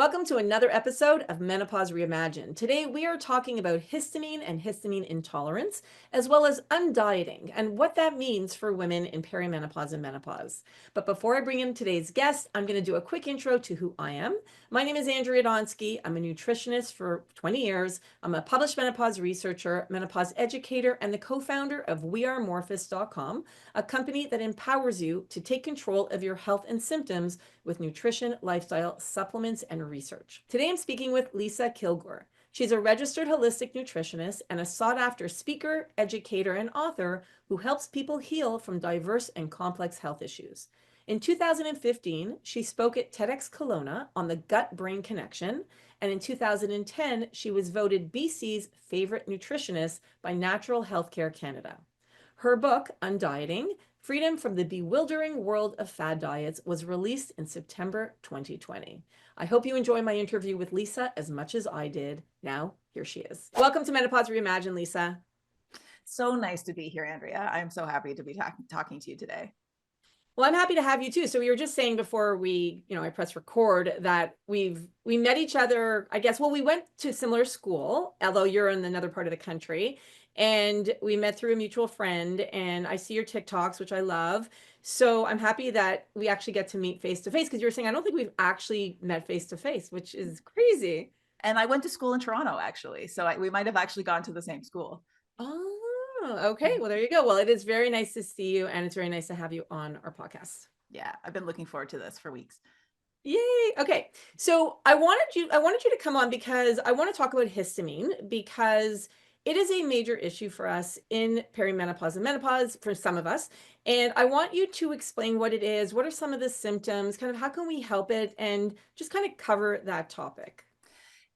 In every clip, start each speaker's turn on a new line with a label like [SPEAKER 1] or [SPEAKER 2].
[SPEAKER 1] Welcome to another episode of Menopause Reimagined. Today we are talking about histamine and histamine intolerance, as well as undieting and what that means for women in perimenopause and menopause. But before I bring in today's guest, I'm going to do a quick intro to who I am. My name is Andrea Donsky. I'm a nutritionist for 20 years. I'm a published menopause researcher, menopause educator, and the co-founder of wearemorphus.com, a company that empowers you to take control of your health and symptoms with nutrition, lifestyle, supplements, and research. Today I'm speaking with Lisa Kilgour. She's a registered holistic nutritionist and a sought-after speaker, educator, and author who helps people heal from diverse and complex health issues. In 2015, she spoke at TEDx Kelowna on the gut-brain connection, and in 2010, she was voted BC's favorite nutritionist by Natural Healthcare Canada. Her book, Undieting: Freedom from the Bewildering World of Fad Diets, was released in September 2020. I hope you enjoy my interview with Lisa as much as I did. Now, here she is. Welcome to Menopause Reimagined, Lisa.
[SPEAKER 2] So nice to be here, Andrea. I'm so happy to be talking to you today.
[SPEAKER 1] Well, I'm happy to have you too. So we were just saying before I press record that we met each other, I guess, we went to similar school, although you're in another part of the country, and we met through a mutual friend, and I see your TikToks, which I love. So I'm happy that we actually get to meet face to face, because you were saying, I don't think we've actually met face to face, which is crazy.
[SPEAKER 2] And I went to school in Toronto, actually. So we might have actually gone to the same school.
[SPEAKER 1] Oh, okay. Well, there you go. Well, it is very nice to see you, and it's very nice to have you on our podcast.
[SPEAKER 2] Yeah, I've been looking forward to this for weeks.
[SPEAKER 1] Yay. Okay. So I wanted you to come on because I want to talk about histamine, because it is a major issue for us in perimenopause and menopause for some of us. And I want you to explain what it is, what are some of the symptoms, kind of how can we help it, and just kind of cover that topic.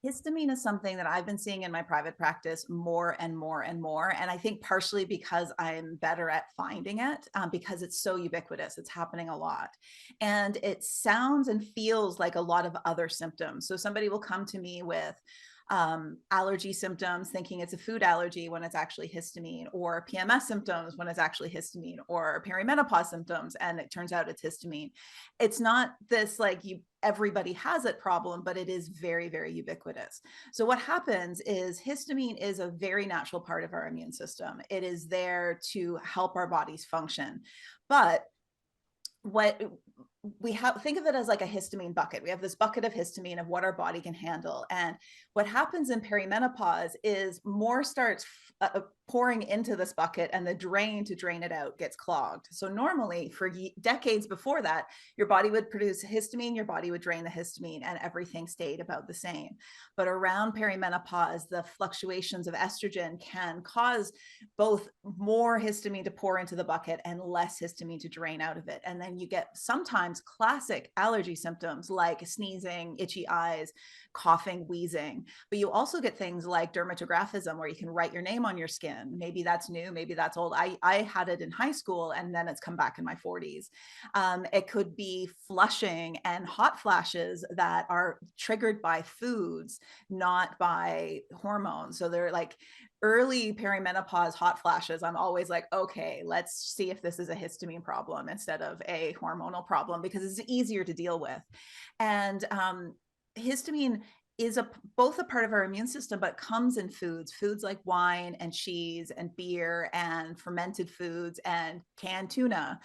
[SPEAKER 2] Histamine is something that I've been seeing in my private practice more and more and more. And I think partially because I'm better at finding it, because it's so ubiquitous, it's happening a lot. And it sounds and feels like a lot of other symptoms. So somebody will come to me with allergy symptoms, thinking it's a food allergy when it's actually histamine, or PMS symptoms when it's actually histamine, or perimenopause symptoms and it turns out it's histamine. It's not this like everybody has it problem, but it is very, very ubiquitous. So what happens is histamine is a very natural part of our immune system. It is there to help our bodies function. But what we have, think of it as like a histamine bucket. We have this bucket of histamine of what our body can handle. And what happens in perimenopause is more starts pouring into this bucket, and the drain to drain it out gets clogged. So normally for decades before that, your body would produce histamine, your body would drain the histamine, and everything stayed about the same. But around perimenopause, the fluctuations of estrogen can cause both more histamine to pour into the bucket and less histamine to drain out of it. And then you get sometimes classic allergy symptoms like sneezing, itchy eyes, coughing, wheezing. But you also get things like dermatographism, where you can write your name on your skin. Maybe that's new, maybe that's old. I had it in high school, and then it's come back in my 40s. It could be flushing and hot flashes that are triggered by foods, not by hormones. So they're like early perimenopause hot flashes. I'm always like, okay, let's see if this is a histamine problem instead of a hormonal problem, because it's easier to deal with. And histamine is both a part of our immune system, but comes in foods like wine and cheese and beer and fermented foods and canned tuna.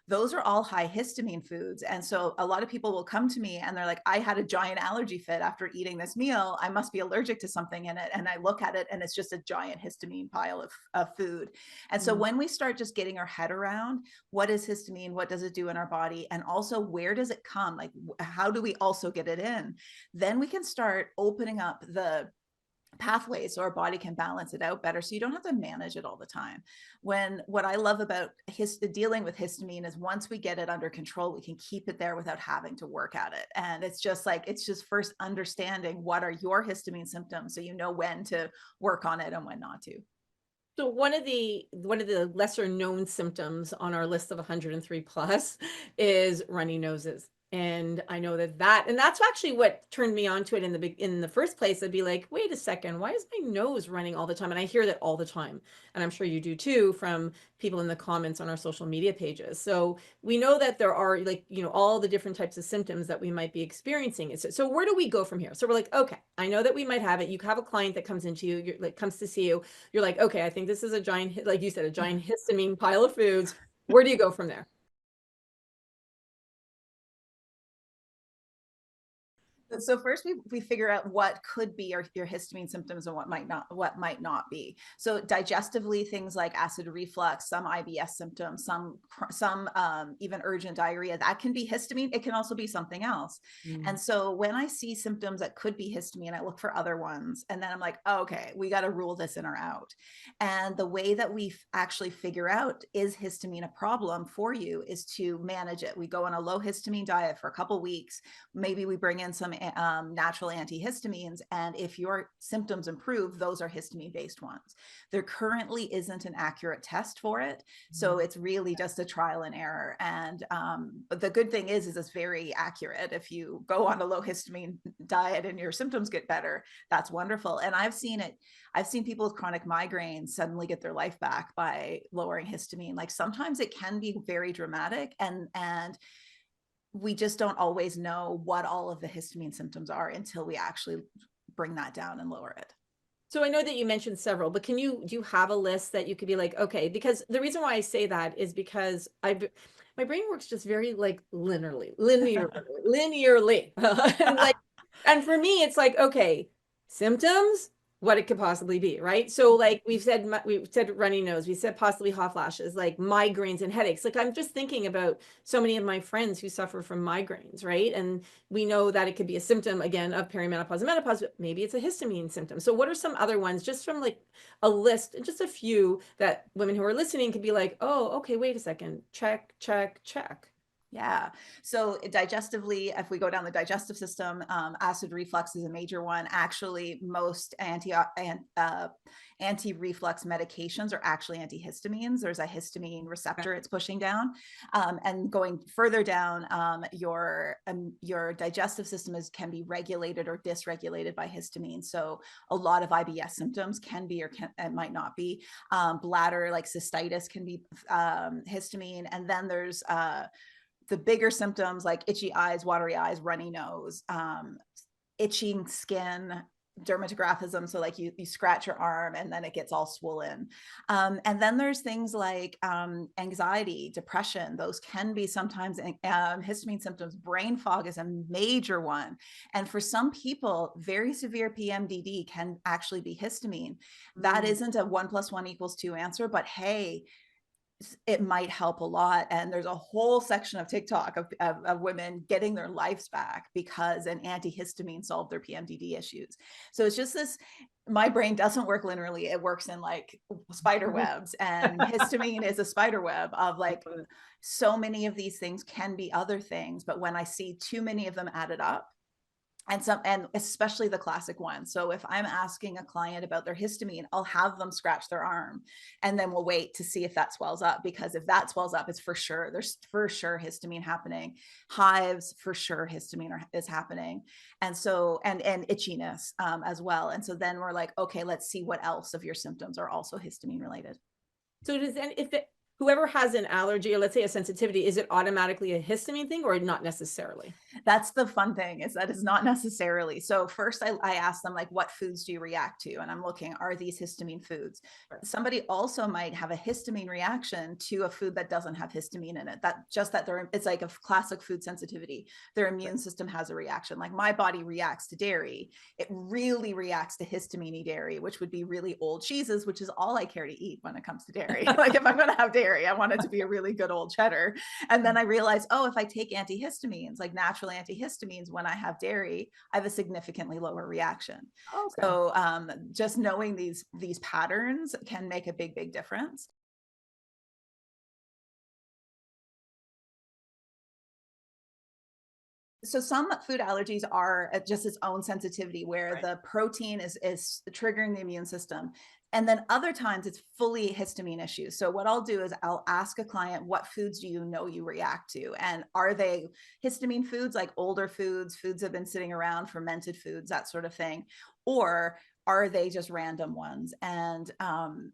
[SPEAKER 2] Those are all high histamine foods. And so a lot of people will come to me and they're like, I had a giant allergy fit after eating this meal. I must be allergic to something in it. And I look at it and it's just a giant histamine pile of food. And so when we start just getting our head around what is histamine, what does it do in our body, and also where does it come? Like, how do we also get it in? Then we can start opening up the pathways so our body can balance it out better, so you don't have to manage it all the time. What I love about dealing with histamine is once we get it under control, we can keep it there without having to work at it. And it's just first understanding what are your histamine symptoms, so you know when to work on it and when not to.
[SPEAKER 1] So one of the lesser known symptoms on our list of 103 plus is runny noses. And I know and that's actually what turned me onto it in the first place. I'd be like, wait a second, why is my nose running all the time? And I hear that all the time. And I'm sure you do too, from people in the comments on our social media pages. So we know that there are, like, all the different types of symptoms that we might be experiencing. So where do we go from here? So we're like, okay, I know that we might have it. You have a client that comes into you, comes to see you. You're like, okay, I think this is a giant, like you said, a giant histamine pile of foods. Where do you go from there?
[SPEAKER 2] So first we figure out what could be your histamine symptoms and what might not be. So digestively, things like acid reflux, some IBS symptoms, some even urgent diarrhea, that can be histamine. It can also be something else. And so when I see symptoms that could be histamine, I look for other ones, and then I'm like, oh, okay, we got to rule this in or out. And the way that we actually figure out, is histamine a problem for you, is to manage it. We go on a low histamine diet for a couple weeks. Maybe we bring in some natural antihistamines, and if your symptoms improve, those are histamine based ones. There currently isn't an accurate test for it, so it's really just a trial and error. And but the good thing is it's very accurate. If you go on a low histamine diet and your symptoms get better, that's wonderful. And I've seen people with chronic migraines suddenly get their life back by lowering histamine. Like, sometimes it can be very dramatic, and we just don't always know what all of the histamine symptoms are until we actually bring that down and lower it.
[SPEAKER 1] So I know that you mentioned several, but do you have a list that you could be like, okay, because the reason why I say that is because my brain works just very like linearly. And like, and for me, it's like, okay, symptoms, what it could possibly be, right? So like we've said runny nose, we said possibly hot flashes, like migraines and headaches. Like, I'm just thinking about so many of my friends who suffer from migraines, right? And we know that it could be a symptom, again, of perimenopause and menopause, but maybe it's a histamine symptom. So what are some other ones, just from like a list, just a few, that women who are listening could be like, oh, okay, wait a second, check, check, check.
[SPEAKER 2] Yeah. So digestively, if we go down the digestive system, acid reflux is a major one. Actually, most anti-reflux medications are actually antihistamines. There's a histamine receptor it's pushing down. And going further down, your digestive system can be regulated or dysregulated by histamine. So a lot of IBS symptoms can be, or it might not be. Bladder, like cystitis, can be histamine. And then there's the bigger symptoms like itchy eyes, watery eyes, runny nose, itching skin, dermatographism. So like you scratch your arm and then it gets all swollen. And then there's things like anxiety, depression. Those can be sometimes histamine symptoms. Brain fog is a major one. And for some people, very severe PMDD can actually be histamine. That isn't a 1 + 1 = 2 answer, but hey, it might help a lot. And there's a whole section of TikTok of women getting their lives back because an antihistamine solved their PMDD issues. So it's just this, my brain doesn't work linearly. It works in like spider webs, and histamine is a spider web of like, so many of these things can be other things. But when I see too many of them added up, and especially the classic one. So if I'm asking a client about their histamine, I'll have them scratch their arm, and then we'll wait to see if that swells up, because if that swells up, it's for sure, there's for sure histamine happening. Hives, for sure histamine is happening. And so, and itchiness as well. And so then we're like, okay, let's see what else of your symptoms are also histamine related.
[SPEAKER 1] So whoever has an allergy, or let's say a sensitivity, is it automatically a histamine thing, or not necessarily?
[SPEAKER 2] That's the fun thing, is that it's not necessarily. So first I ask them, like, what foods do you react to? And I'm looking, are these histamine foods? Right. Somebody also might have a histamine reaction to a food that doesn't have histamine in it. It's like a classic food sensitivity. Their immune system has a reaction. Like, my body reacts to dairy. It really reacts to histamine-y dairy, which would be really old cheeses, which is all I care to eat when it comes to dairy. Like, if I'm going to have dairy, I want it to be a really good old cheddar. And then I realized, oh, if I take antihistamines, like natural antihistamines, when I have dairy, I have a significantly lower reaction. Okay. So just knowing these patterns can make a big difference. So some food allergies are just its own sensitivity where
[SPEAKER 1] Right.
[SPEAKER 2] the protein is triggering the immune system. And then other times it's fully histamine issues. So what I'll do is I'll ask a client, what foods do you know you react to? And are they histamine foods, like older foods, foods that have been sitting around, fermented foods, that sort of thing? Or are they just random ones? And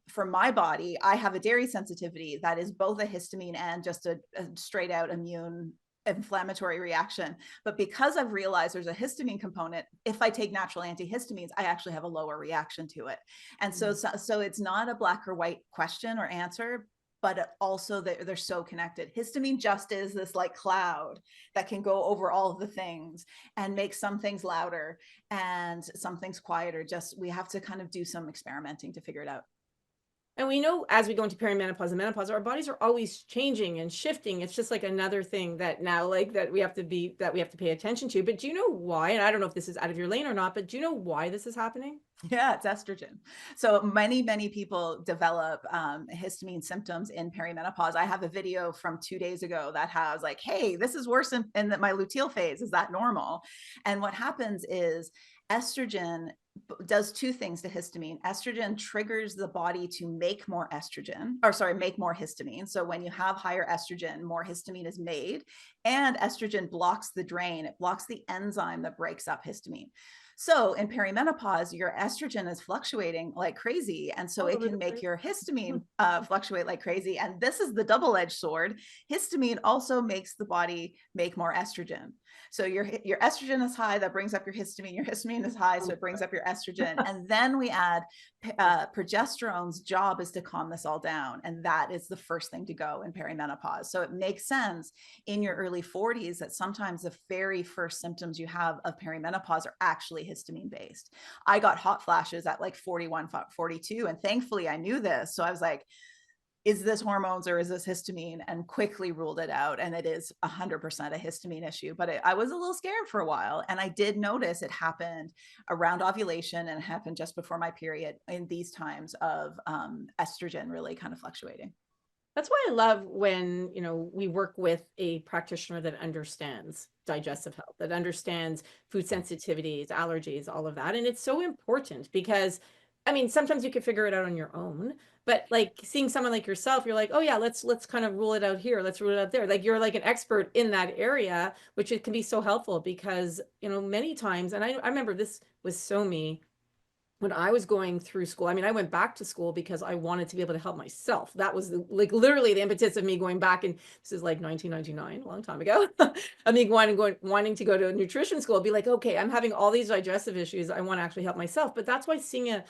[SPEAKER 2] for my body, I have a dairy sensitivity that is both a histamine and just a straight out immune inflammatory reaction. But because I've realized there's a histamine component, if I take natural antihistamines, I actually have a lower reaction to it. And so it's not a black or white question or answer, but also they're so connected. Histamine just is this like cloud that can go over all of the things and make some things louder and some things quieter. Just we have to kind of do some experimenting to figure it out.
[SPEAKER 1] And we know as we go into perimenopause and menopause, our bodies are always changing and shifting. It's just like another thing that now, like that we have to pay attention to. But do you know why? And I don't know if this is out of your lane or not, but do you know why this is happening?
[SPEAKER 2] Yeah, it's estrogen. So many people develop histamine symptoms in perimenopause. I have a video from 2 days ago that has like, hey, this is worse in my luteal phase. Is that normal? And what happens is estrogen does two things to histamine. Estrogen triggers the body to make more estrogen, or sorry, make more histamine. So when you have higher estrogen, more histamine is made, and estrogen blocks the drain. It blocks the enzyme that breaks up histamine. So in perimenopause, your estrogen is fluctuating like crazy. And so
[SPEAKER 1] All
[SPEAKER 2] it
[SPEAKER 1] over
[SPEAKER 2] can
[SPEAKER 1] the
[SPEAKER 2] make
[SPEAKER 1] place.
[SPEAKER 2] your histamine fluctuate like crazy. And this is the double-edged sword. Histamine also makes the body make more estrogen. So your estrogen is high, that brings up your histamine. Your histamine is high, so
[SPEAKER 1] Oh,
[SPEAKER 2] it brings up your estrogen. And then we add progesterone's job is to calm this all down. And that is the first thing to go in perimenopause. So it makes sense in your early 40s that sometimes the very first symptoms you have of perimenopause are actually histamine based. I got hot flashes at like 41, 42, and thankfully I knew this. So I was like, is this hormones or is this histamine? And quickly ruled it out. And it is 100% a histamine issue. But I was a little scared for a while. And I did notice it happened around ovulation and it happened just before my period in these times of estrogen really kind of fluctuating.
[SPEAKER 1] That's why I love when, we work with a practitioner that understands digestive health, that understands food sensitivities, allergies, all of that. And it's so important because, I mean, sometimes you can figure it out on your own, but like seeing someone like yourself, you're like, oh yeah, let's kind of rule it out here. Let's rule it out there. Like you're like an expert in that area, which it can be so helpful because, many times, and I remember this was so me when I was going through school. I mean, I went back to school because I wanted to be able to help myself. That was like literally the impetus of me going back. And this is like 1999, a long time ago. I mean, wanting to go to a nutrition school, be like, okay, I'm having all these digestive issues. I want to actually help myself. But that's why seeing an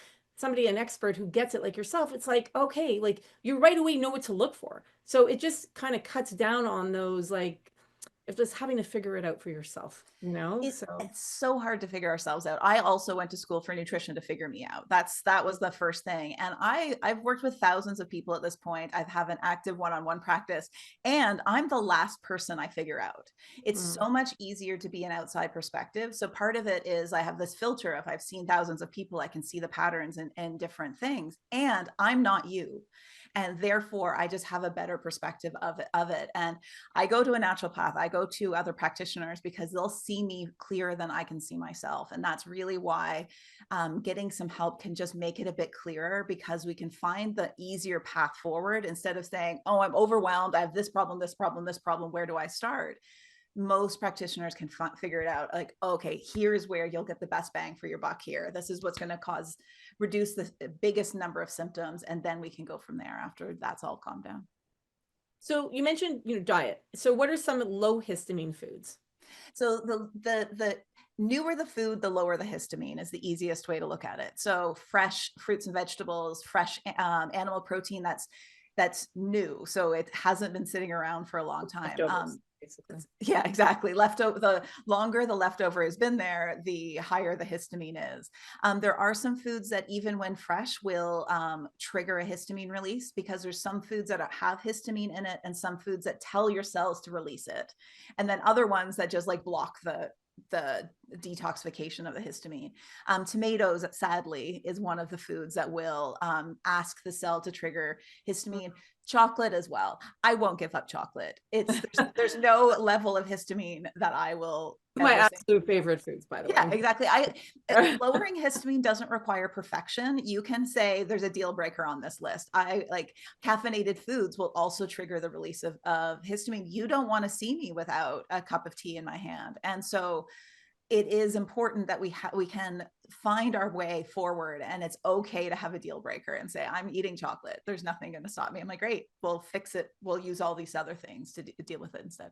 [SPEAKER 1] expert who gets it like yourself, it's like, okay, like you right away know what to look for. So it just kind of cuts down on those like if just having to figure it out for yourself, So
[SPEAKER 2] It's so hard to figure ourselves out. I also went to school for nutrition to figure me out. That was the first thing. And I've worked with thousands of people at this point. I have an active one-on-one practice, and I'm the last person I figure out. It's
[SPEAKER 1] mm.
[SPEAKER 2] so much easier to be an outside perspective. So part of it is I have this filter of I've seen thousands of people, I can see the patterns in different things, and I'm not you. And therefore, I just have a better perspective of it. And I go to a naturopath, I go to other practitioners because they'll see me clearer than I can see myself. And that's really why getting some help can just make it a bit clearer because we can find the easier path forward instead of saying, oh, I'm overwhelmed. I have this problem, this problem, this problem. Where do I start? Most practitioners can figure it out like, okay, here's where you'll get the best bang for your buck here. This is what's going to reduce the biggest number of symptoms. And then we can go from there after that's all calmed down.
[SPEAKER 1] So you mentioned, diet. So what are some low histamine foods?
[SPEAKER 2] So the newer the food, the lower the histamine is the easiest way to look at it. So fresh fruits and vegetables, fresh animal protein that's new. So it hasn't been sitting around for a long time.
[SPEAKER 1] Leftovers, basically.
[SPEAKER 2] Yeah, exactly. Leftover, the longer the leftover has been there, the higher the histamine is. There are some foods that even when fresh will trigger a histamine release because there's some foods that have histamine in it and some foods that tell your cells to release it. And then other ones that just like block the detoxification of the histamine. Tomatoes, sadly, is one of the foods that will ask the cell to trigger histamine. Chocolate as well. I won't give up chocolate. There's no level of histamine that I will
[SPEAKER 1] My
[SPEAKER 2] ever say.
[SPEAKER 1] absolute favorite foods, by the
[SPEAKER 2] Yeah,
[SPEAKER 1] way.
[SPEAKER 2] exactly. Lowering histamine doesn't require perfection. You can say there's a deal breaker on this list. I like caffeinated foods will also trigger the release of histamine. You don't want to see me without a cup of tea in my hand. And so it is important that we can find our way forward, and it's okay to have a deal breaker and say, I'm eating chocolate. There's nothing going to stop me. I'm like, great, we'll fix it. We'll use all these other things to deal with it instead.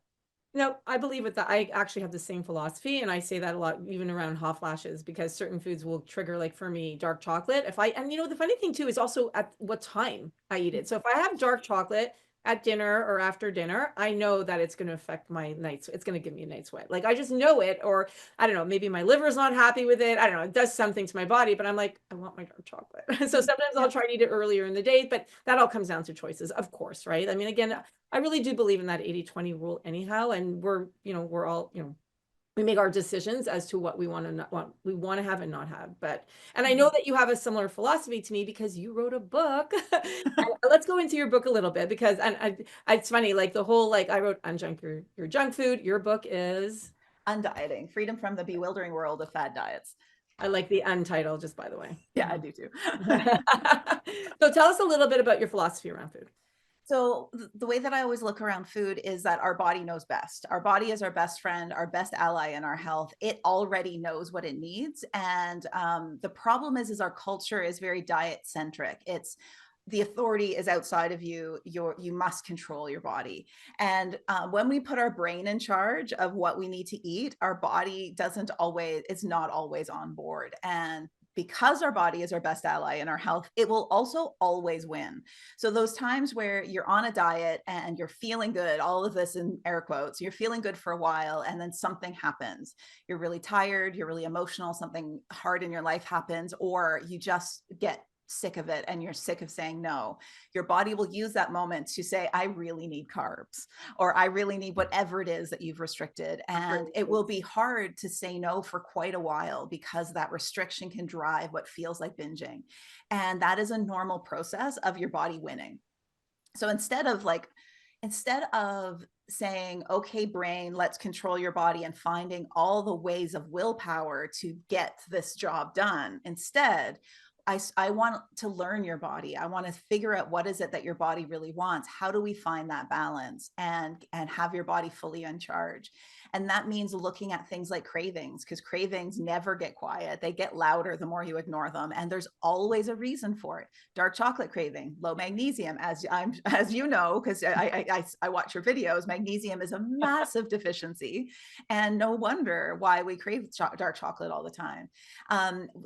[SPEAKER 1] No, I believe it that I actually have the same philosophy, and I say that a lot, even around hot flashes, because certain foods will trigger, like for me, dark chocolate. And the funny thing too is also at what time I eat it. So if I have dark chocolate at dinner or after dinner, I know that it's going to affect my nights. It's going to give me a night sweat. Like I just know it, or I don't know, maybe my liver's not happy with it. I don't know, it does something to my body, but I'm like, I want my dark chocolate. So sometimes I'll try to eat it earlier in the day, but that all comes down to choices, of course, right? I mean, again, I really do believe in that 80-20 rule anyhow. And we're all, we make our decisions as to what we want to not want, we want to have and not have. And I know that you have a similar philosophy to me because you wrote a book. Let's go into your book a little bit because, it's funny, like the whole, like I wrote Unjunk Your Junk Food. Your book is
[SPEAKER 2] Undieting, freedom from the bewildering world of fad diets.
[SPEAKER 1] I like the untitled, just by the way.
[SPEAKER 2] Yeah, I do too.
[SPEAKER 1] So tell us a little bit about your philosophy around food.
[SPEAKER 2] So the way that I always look around food is that our body knows best. Our body is our best friend, our best ally in our health. It already knows what it needs. And the problem is our culture is very diet centric. It's the authority is outside of you. You must control your body. And when we put our brain in charge of what we need to eat, our body it's not always on board. And because our body is our best ally in our health, it will also always win. So those times where you're on a diet and you're feeling good, all of this in air quotes, you're feeling good for a while and then something happens. You're really tired, you're really emotional, something hard in your life happens, or you just get sick of it and you're sick of saying no. Your body will use that moment to say, I really need carbs, or I really need whatever it is that you've restricted. And it will be hard to say no for quite a while because that restriction can drive what feels like binging. And that is a normal process of your body winning. So instead of saying, okay, brain, let's control your body and finding all the ways of willpower to get this job done, instead, I want to learn your body. I want to figure out what is it that your body really wants. How do we find that balance and have your body fully in charge? And that means looking at things like cravings, because cravings never get quiet. They get louder the more you ignore them. And there's always a reason for it. Dark chocolate craving, low magnesium, as you know, because I watch your videos, magnesium is a massive deficiency. And no wonder why we crave dark chocolate all the time.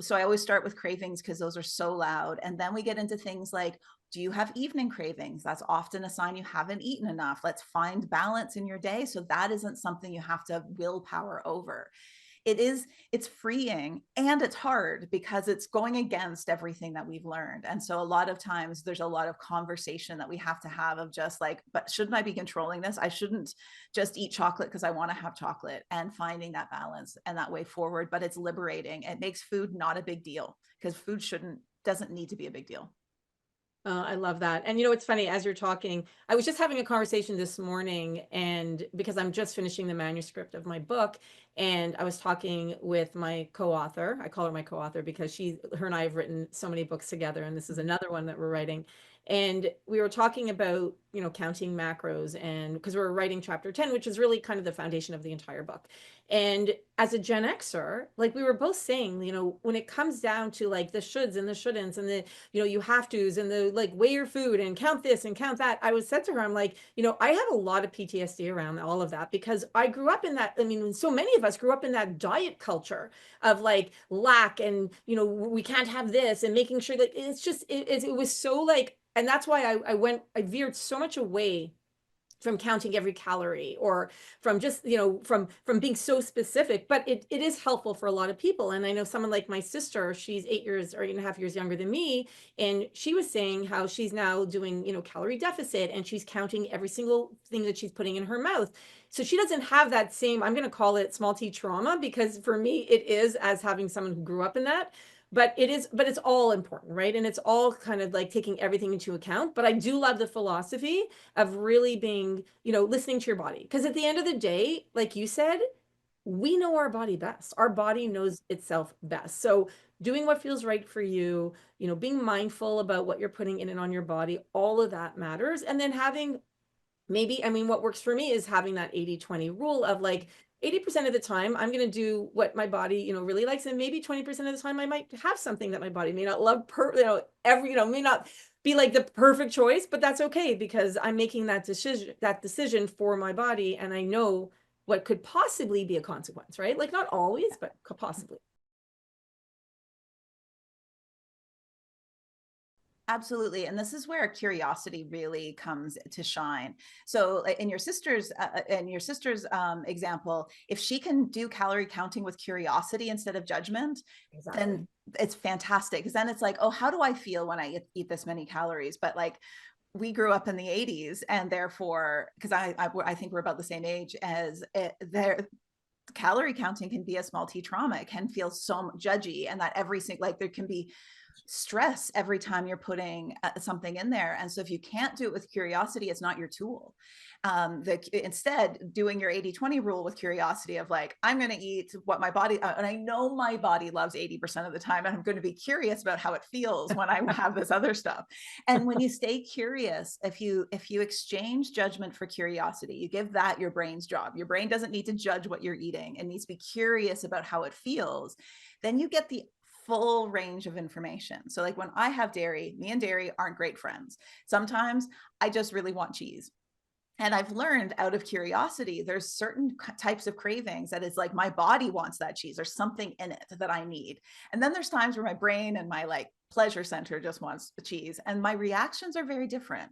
[SPEAKER 2] So I always start with cravings because those are so loud. And then we get into things like, do you have evening cravings? That's often a sign you haven't eaten enough. Let's find balance in your day. So that isn't something you have to willpower over. It's freeing and it's hard because it's going against everything that we've learned. And so a lot of times there's a lot of conversation that we have to have of just like, but shouldn't I be controlling this? I shouldn't just eat chocolate because I want to have chocolate, and finding that balance and that way forward. But it's liberating. It makes food not a big deal because food doesn't need to be a big deal.
[SPEAKER 1] I love that. And it's funny, as you're talking, I was just having a conversation this morning, and because I'm just finishing the manuscript of my book, and I was talking with my co-author. I call her my co-author because her and I have written so many books together, and this is another one that we're writing. And we were talking about, counting macros, and because we're writing chapter 10, which is really kind of the foundation of the entire book. And as a Gen Xer, like we were both saying, when it comes down to like the shoulds and the shouldn'ts and the you have to's and the like weigh your food and count this and count that. I was said to her, I'm like, I have a lot of PTSD around all of that because I grew up in that. I mean, so many of us grew up in that diet culture of like lack and, we can't have this, and making sure that it's just, it was so like, and that's why I veered so much away from counting every calorie, or from just from being so specific. But it is helpful for a lot of people. And I know someone like my sister, she's 8 years or 8.5 years younger than me, and she was saying how she's now doing calorie deficit, and she's counting every single thing that she's putting in her mouth. So she doesn't have that same, I'm going to call it small t trauma, because for me it is, as having someone who grew up in that. but it's all important, right? And it's all kind of like taking everything into account. But I do love the philosophy of really being, listening to your body. Because at the end of the day, like you said, we know our body best. Our body knows itself best. So doing what feels right for you, being mindful about what you're putting in and on your body, all of that matters. And then having maybe, I mean, what works for me is having that 80-20 rule of like 80% of the time I'm going to do what my body, really likes. And maybe 20% of the time I might have something that my body may not love may not be like the perfect choice, but that's okay because I'm making that decision for my body. And I know what could possibly be a consequence, right? Like not always, but possibly.
[SPEAKER 2] Absolutely. And this is where curiosity really comes to shine. So in your sister's example, if she can do calorie counting with curiosity instead of judgment,
[SPEAKER 1] Exactly.
[SPEAKER 2] then it's fantastic. Because then it's like, oh, how do I feel when I eat this many calories? But like we grew up in the 80s, and therefore, because I think we're about the same age as there, calorie counting can be a small t trauma. It can feel so judgy, and that every single, like there can be stress every time you're putting something in there. And so if you can't do it with curiosity, it's not your tool. Instead, doing your 80-20 rule with curiosity of like, I'm going to eat what my body, and I know my body loves 80% of the time, and I'm going to be curious about how it feels when I have this other stuff. And when you stay curious, if you exchange judgment for curiosity, you give that your brain's job. Your brain doesn't need to judge what you're eating. It needs to be curious about how it feels. Then you get the full range of information. So like when I have dairy, me and dairy aren't great friends. Sometimes I just really want cheese. And I've learned out of curiosity, there's certain types of cravings that is like my body wants that cheese. There's something in it that I need. And then there's times where my brain and my like pleasure center just wants the cheese. And my reactions are very different.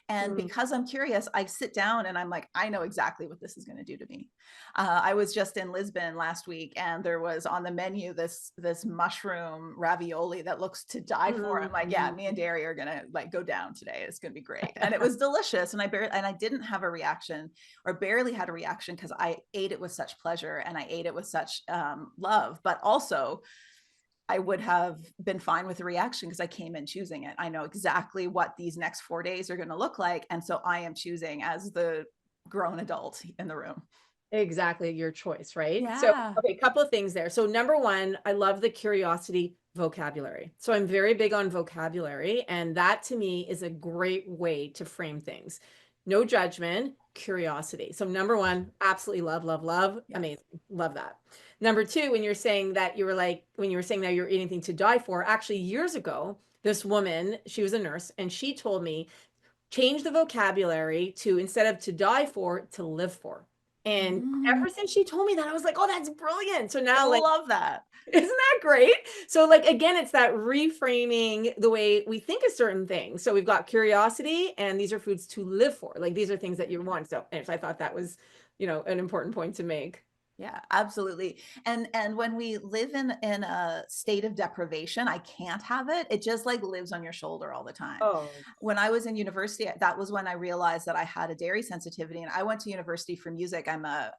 [SPEAKER 2] And
[SPEAKER 1] Mm.
[SPEAKER 2] because I'm curious, I sit down and I'm like, I know exactly what this is going to do to me. I was just in Lisbon last week, and there was on the menu this mushroom ravioli that looks to die for. I'm like, yeah, me and Dairy are gonna like go down today. It's gonna be great, and it was delicious. And I didn't have a reaction, or barely had a reaction, because I ate it with such pleasure and I ate it with such love. But also, I would have been fine with the reaction because I came in choosing it. I know exactly what these next 4 days are going to look like, and so I am choosing as the grown adult in the room.
[SPEAKER 1] Exactly, your choice, right? So,
[SPEAKER 2] Yeah.
[SPEAKER 1] okay, a couple of things there. So, number one, I love the curiosity vocabulary. So, I'm very big on vocabulary, and that to me is a great way to frame things. No judgment, curiosity. So, number one, absolutely love, love, love.
[SPEAKER 2] Yeah.
[SPEAKER 1] Amazing. Love that. Number two, when you're saying that when you were saying that you're eating anything to die for, actually, years ago, this woman, she was a nurse, and she told me change the vocabulary to instead of to die for, to live for. And
[SPEAKER 2] Mm,
[SPEAKER 1] ever since she told me that, I was like, oh, that's brilliant. So
[SPEAKER 2] I
[SPEAKER 1] now, like,
[SPEAKER 2] love that.
[SPEAKER 1] isn't that great? So, like, again, it's that reframing the way we think of certain things. So, we've got curiosity, and these are foods to live for. Like, these are things that you want. So, if I thought that was, an important point to make.
[SPEAKER 2] Yeah, absolutely. And when we live in a state of deprivation, I can't have it. It just like lives on your shoulder all the time.
[SPEAKER 1] Oh,
[SPEAKER 2] When I was in university, that was when I realized that I had a dairy sensitivity. And I went to university for music. I'm a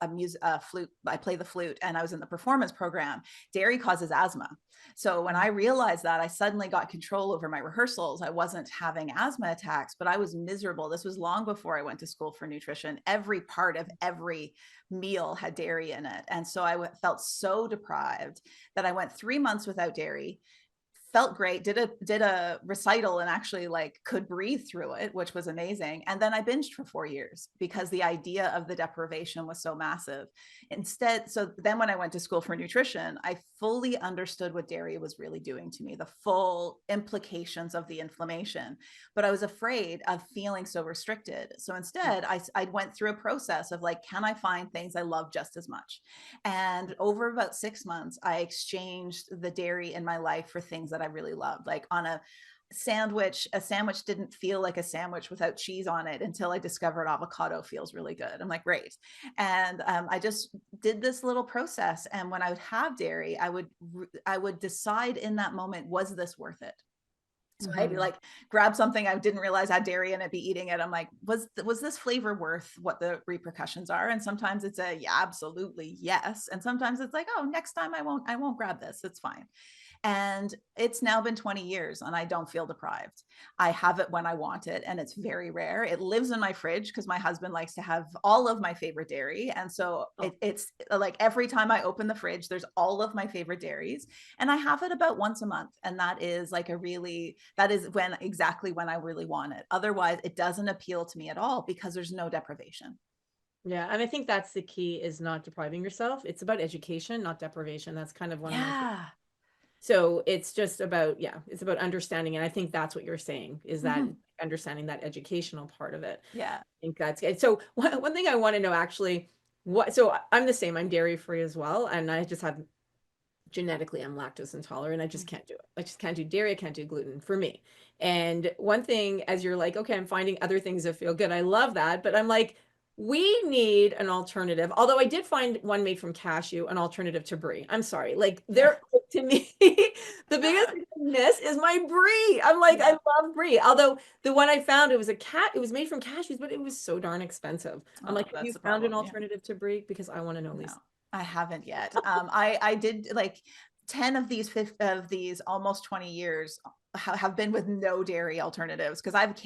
[SPEAKER 2] flute. I play the flute, and I was in the performance program. Dairy causes asthma. So when I realized that, I suddenly got control over my rehearsals. I wasn't having asthma attacks, but I was miserable. This was long before I went to school for nutrition. Every part of every meal had dairy in it. And so I felt so deprived that I went 3 months without dairy, felt great, did a recital, and actually like could breathe through it, which was amazing. And then I binged for 4 years because the idea of the deprivation was so massive. Instead, so then when I went to school for nutrition, I fully understood what dairy was really doing to me, the full implications of the inflammation. But I was afraid of feeling so restricted. So instead, I went through a process of like, can I find things I love just as much? And over about 6 months, I exchanged the dairy in my life for things that I really loved. Like on a sandwich didn't feel like a sandwich without cheese on it until I discovered avocado feels really good. I'm like, great. And I just did this little process. And when I would have dairy, I would decide in that moment, was this worth it? So I'd
[SPEAKER 1] mhm.
[SPEAKER 2] like grab something I didn't realize had dairy in it, be eating it. I'm like, was this flavor worth what the repercussions are? And sometimes it's a yeah, absolutely yes. And sometimes it's like, oh, next time I won't grab this. It's fine. And it's now been 20 years and I don't feel deprived. I have it when I want it, and it's very rare. It lives in my fridge because my husband likes to have all of my favorite dairy. And so
[SPEAKER 1] Oh,
[SPEAKER 2] it's like every time I open the fridge, there's all of my favorite dairies. And I have it about once a month. And that is like that is when exactly when I really want it. Otherwise, it doesn't appeal to me at all because there's no deprivation.
[SPEAKER 1] yeah. And I think that's the key, is not depriving yourself. It's about education, not deprivation. That's kind of one of my things.
[SPEAKER 2] Yeah.
[SPEAKER 1] So it's just about, yeah, it's about understanding. And I think that's what you're saying, is that
[SPEAKER 2] Mhm.
[SPEAKER 1] understanding that educational part of it.
[SPEAKER 2] Yeah.
[SPEAKER 1] I think that's good. So one thing I want to know actually, so I'm the same, I'm dairy free as well. And I just have genetically, I'm lactose intolerant. I just can't do it. I just can't do dairy. I can't do gluten for me. And one thing, as you're like, okay, I'm finding other things that feel good. I love that. But I'm like, we need an alternative. Although I did find one made from cashew, an alternative to brie. I'm sorry. Like
[SPEAKER 2] Yeah.
[SPEAKER 1] there, to me, the biggest thing I miss is my brie. I'm like, I
[SPEAKER 2] Yeah.
[SPEAKER 1] love brie. Although the one I found, it was made from cashews, but it was so darn expensive. I'm
[SPEAKER 2] Oh,
[SPEAKER 1] like, have
[SPEAKER 2] that's
[SPEAKER 1] you
[SPEAKER 2] the
[SPEAKER 1] found an
[SPEAKER 2] problem. Yeah.
[SPEAKER 1] alternative to brie? Because I want to know,
[SPEAKER 2] No,
[SPEAKER 1] Lisa.
[SPEAKER 2] I haven't yet. I did like 10 of of these almost 20 years have been with no dairy alternatives because I have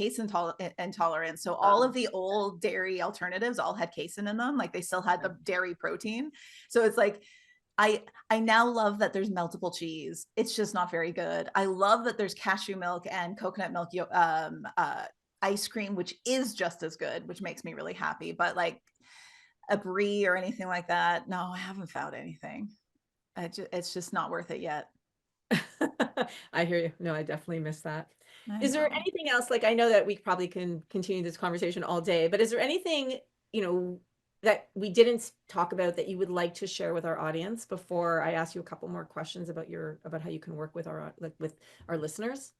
[SPEAKER 2] intolerance. So all of the old dairy alternatives all had casein in them. Like they still had the dairy protein. So it's like I now love that there's meltable cheese. It's just not very good. I love that there's cashew milk and coconut milk ice cream, which is just as good, which makes me really happy. But like a brie or anything like that, no, I haven't found anything. It's just not worth it yet.
[SPEAKER 1] I hear you. No, I definitely miss that.
[SPEAKER 2] I
[SPEAKER 1] Is there
[SPEAKER 2] know.
[SPEAKER 1] anything else, like I know that we probably can continue this conversation all day, but is there anything, you know, that we didn't talk about that you would like to share with our audience before I ask you a couple more questions about about how you can work with our like with our listeners?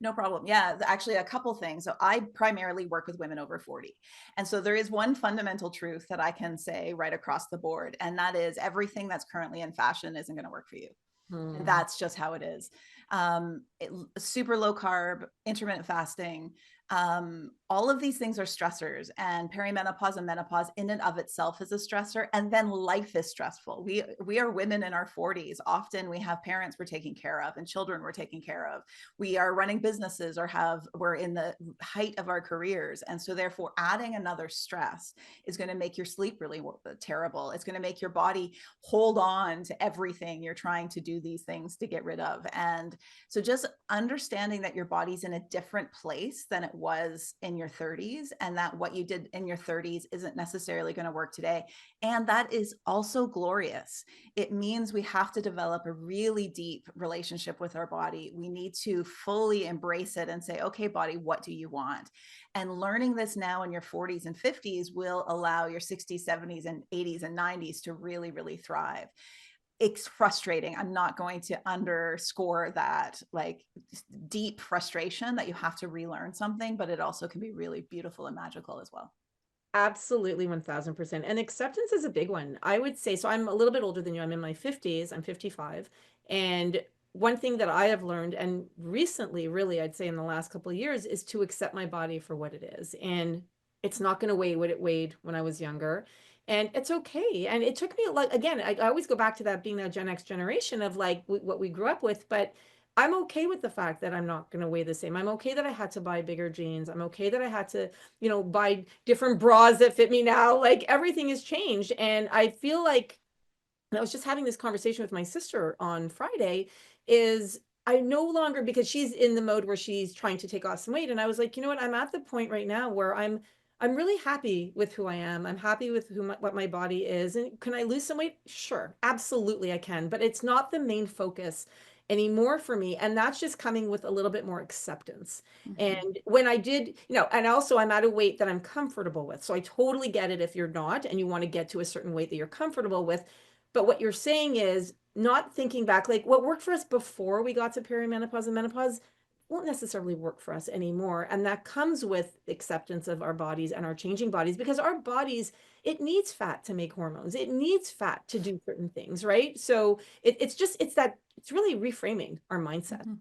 [SPEAKER 2] No problem. Yeah, actually, a couple things. So, I primarily work with women over 40. And so, there is one fundamental truth that I can say right across the board, and that is everything that's currently in fashion isn't going to work for you. And
[SPEAKER 1] Hmm.
[SPEAKER 2] that's just how it is. Super low carb, intermittent fasting, all of these things are stressors, and perimenopause and menopause in and of itself is a stressor. And then life is stressful. We are women in our 40s. Often we have parents we're taking care of and children we're taking care of. We are running businesses or we're in the height of our careers. And so therefore adding another stress is going to make your sleep really terrible. It's going to make your body hold on to everything you're trying to do these things to get rid of. And so just understanding that your body's in a different place than it was in your 30s, and that what you did in your 30s isn't necessarily going to work today. And that is also glorious. It means we have to develop a really deep relationship with our body. We need to fully embrace it and say, okay, body, what do you want? And learning this now in your 40s and 50s will allow your 60s, 70s, and 80s and 90s to really, really thrive. It's frustrating. I'm not going to underscore that, like deep frustration that you have to relearn something, but it also can be really beautiful and magical as well.
[SPEAKER 1] Absolutely, 1000%. And acceptance is a big one. I would say, so I'm a little bit older than you. I'm in my 50s. I'm 55. And one thing that I have learned, and recently, really, I'd say in the last couple of years, is to accept my body for what it is. And it's not going to weigh what it weighed when I was younger. And it's okay. And it took me, like, again, I always go back to that being that Gen X generation of like what we grew up with. But I'm okay with the fact that I'm not going to weigh the same. I'm okay that I had to buy bigger jeans. I'm okay that I had to, buy different bras that fit me now. Like everything has changed. And I feel like, and I was just having this conversation with my sister on Friday, is I no longer, because she's in the mode where she's trying to take off some weight. And I was like, you know what? I'm at the point right now where I'm really happy with who I am. I'm happy with what my body is. And can I lose some weight? Sure, absolutely I can. But it's not the main focus anymore for me. And that's just coming with a little bit more acceptance.
[SPEAKER 2] Mm-hmm.
[SPEAKER 1] And when I did, and also I'm at a weight that I'm comfortable with. So I totally get it if you're not and you want to get to a certain weight that you're comfortable with. But what you're saying is not thinking back, like what worked for us before we got to perimenopause and menopause won't necessarily work for us anymore. And that comes with acceptance of our bodies and our changing bodies, because our bodies, it needs fat to make hormones. It needs fat to do certain things, right? So it's really reframing our mindset.
[SPEAKER 2] Mm-hmm.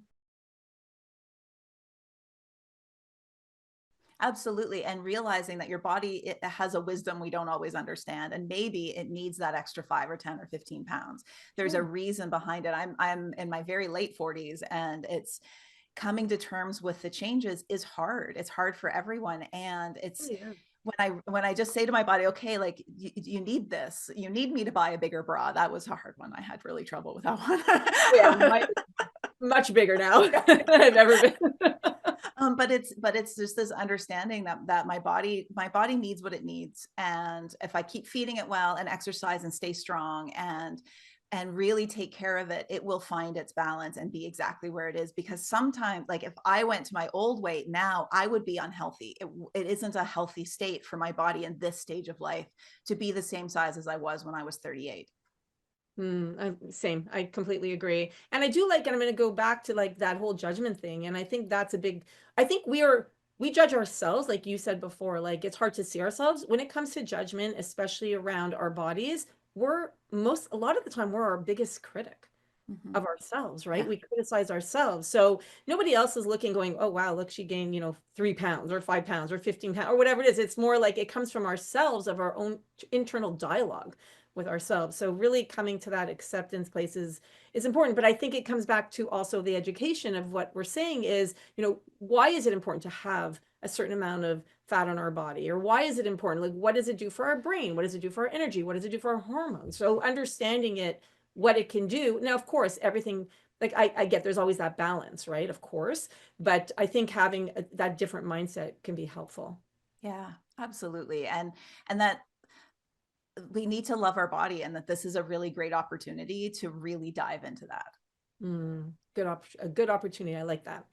[SPEAKER 2] Absolutely. And realizing that your body, it has a wisdom we don't always understand. And maybe it needs that extra 5 or 10 or 15 pounds. There's a
[SPEAKER 1] Yeah.
[SPEAKER 2] reason behind it. I'm in my very late 40s, and it's coming to terms with the changes is hard. It's hard for everyone. And
[SPEAKER 1] Oh,
[SPEAKER 2] it's
[SPEAKER 1] yeah.
[SPEAKER 2] when I just say to my body, okay, like you need this, you need me to buy a bigger bra. That was a hard one. I had really trouble with that
[SPEAKER 1] Yeah,
[SPEAKER 2] one.
[SPEAKER 1] mine is much bigger now than I've ever been.
[SPEAKER 2] But it's just this understanding that my body needs what it needs, and if I keep feeding it well and exercise and stay strong and really take care of it, it will find its balance and be exactly where it is. Because sometimes, like if I went to my old weight now, I would be unhealthy. It isn't a healthy state for my body in this stage of life to be the same size as I was when I was 38.
[SPEAKER 1] Same. I completely agree. And I do like, and I'm going to go back to like that whole judgment thing. And I think that's a big, I think we judge ourselves, like you said before, like it's hard to see ourselves when it comes to judgment, especially around our bodies. A lot of the time, we're our biggest critic
[SPEAKER 2] Mhm.
[SPEAKER 1] of ourselves, right?
[SPEAKER 2] Yeah.
[SPEAKER 1] We criticize ourselves. So nobody else is looking, going, oh, wow, look, she gained, 3 pounds or 5 pounds or 15 pounds or whatever it is. It's more like it comes from ourselves, of our own internal dialogue with ourselves. So really coming to that acceptance place is important. But I think it comes back to also the education of what we're saying is, why is it important to have a certain amount of fat on our body? Or why is it important? Like, what does it do for our brain? What does it do for our energy? What does it do for our hormones? So understanding it, what it can do. Now, of course, everything, like I get there's always that balance, right? Of course. But I think having that different mindset can be helpful.
[SPEAKER 2] Yeah, absolutely. And that we need to love our body, and that this is a really great opportunity to really dive into that.
[SPEAKER 1] A good opportunity. I like that.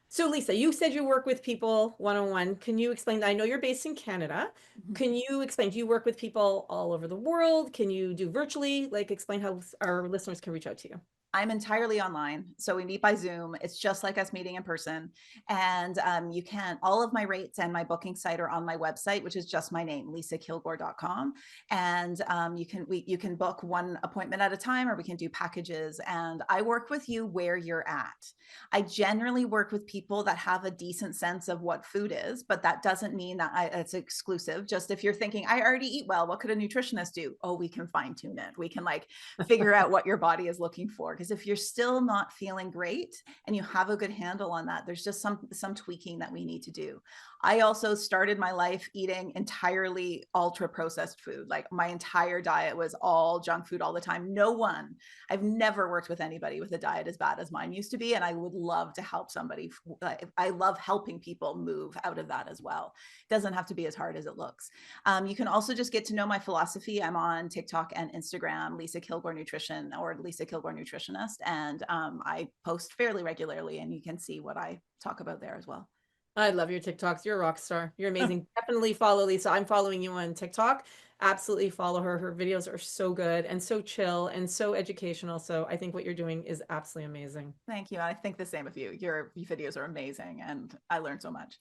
[SPEAKER 1] So Lisa, you said you work with people one-on-one. Can you explain that? I know you're based in Canada.
[SPEAKER 2] Mhm.
[SPEAKER 1] Can you explain, do you work with people all over the world? Can you do virtually? Like explain how our listeners can reach out to you.
[SPEAKER 2] I'm entirely online. So we meet by Zoom. It's just like us meeting in person. And you can, all of my rates and my booking site are on my website, which is just my name, lisakilgour.com. And you can book one appointment at a time, or we can do packages. And I work with you where you're at. I generally work with people that have a decent sense of what food is, but that doesn't mean that it's exclusive. Just if you're thinking, I already eat well, what could a nutritionist do? Oh, we can fine tune it. We can like figure out what your body is looking for. Because if you're still not feeling great and you have a good handle on that, there's just some tweaking that we need to do. I also started my life eating entirely ultra processed food. Like my entire diet was all junk food all the time. I've never worked with anybody with a diet as bad as mine used to be. And I would love to help somebody. I love helping people move out of that as well. It doesn't have to be as hard as it looks. You can also just get to know my philosophy. I'm on TikTok and Instagram, Lisa Kilgour Nutrition or Lisa Kilgour Nutritionist. And I post fairly regularly, and you can see what I talk about there as well.
[SPEAKER 1] I love your TikToks. You're a rock star. You're amazing. Definitely follow Lisa. I'm following you on TikTok. Absolutely follow her. Her videos are so good and so chill and so educational. So I think what you're doing is absolutely amazing.
[SPEAKER 2] Thank you. I think the same of you. Your videos are amazing, and I learned so much.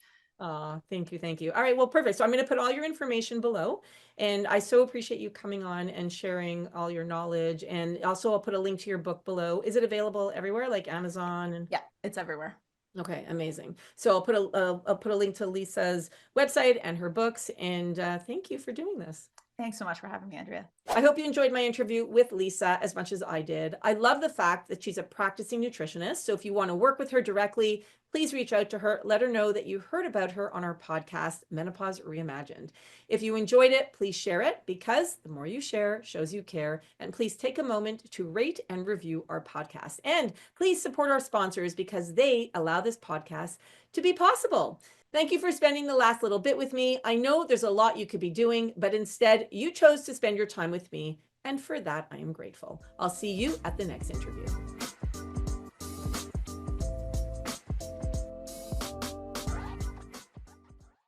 [SPEAKER 1] Thank you. Thank you. All right. Well, perfect. So I'm going to put all your information below. And I so appreciate you coming on and sharing all your knowledge. And also, I'll put a link to your book below. Is it available everywhere, like Amazon? And
[SPEAKER 2] Yeah, it's everywhere.
[SPEAKER 1] okay, amazing. So I'll put a link to Lisa's website and her books. And thank you for doing this.
[SPEAKER 2] Thanks so much for having me, Andrea.
[SPEAKER 1] I hope you enjoyed my interview with Lisa as much as I did. I love the fact that she's a practicing nutritionist. So if you want to work with her directly, please reach out to her. Let her know that you heard about her on our podcast, Menopause Reimagined. If you enjoyed it, please share it, because the more you share shows you care. And please take a moment to rate and review our podcast. And please support our sponsors, because they allow this podcast to be possible. Thank you for spending the last little bit with me. I know there's a lot you could be doing, but instead you chose to spend your time with me. And for that, I am grateful. I'll see you at the next interview.